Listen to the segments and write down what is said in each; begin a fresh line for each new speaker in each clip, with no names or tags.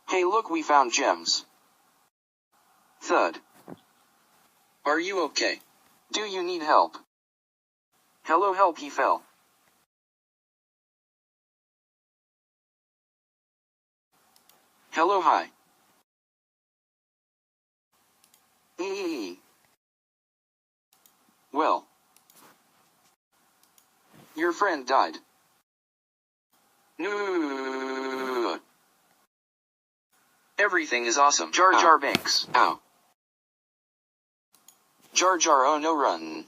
Hey look, we found gems. Thud. Are you okay? Do you need help? Hello, help, he fell. Hello, hi. Eee. Well. Your friend died. No. Everything is awesome. Jar Jar Binks. Ow. Jar Jar, oh no, run.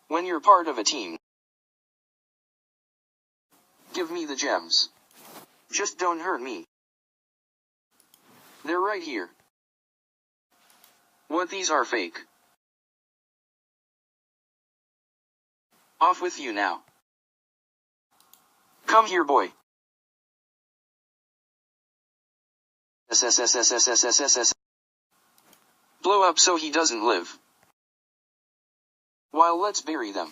When you're part of a team, give me the gems. Just don't hurt me. They're right here. What, these are fake? Off with you now. Come here, boy. SSSSSSSSS. Blow up so he doesn't live. Well, let's bury them.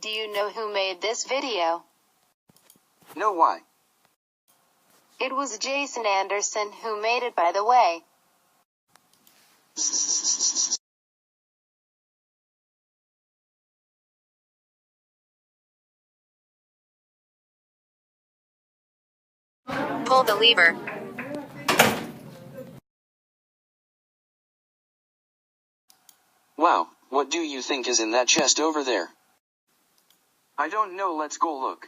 Do you know who made this video?
No, why?
It was Jason Anderson who made it, by the way. Pull the lever.
Wow, what do you think is in that chest over there? I don't know, let's go look.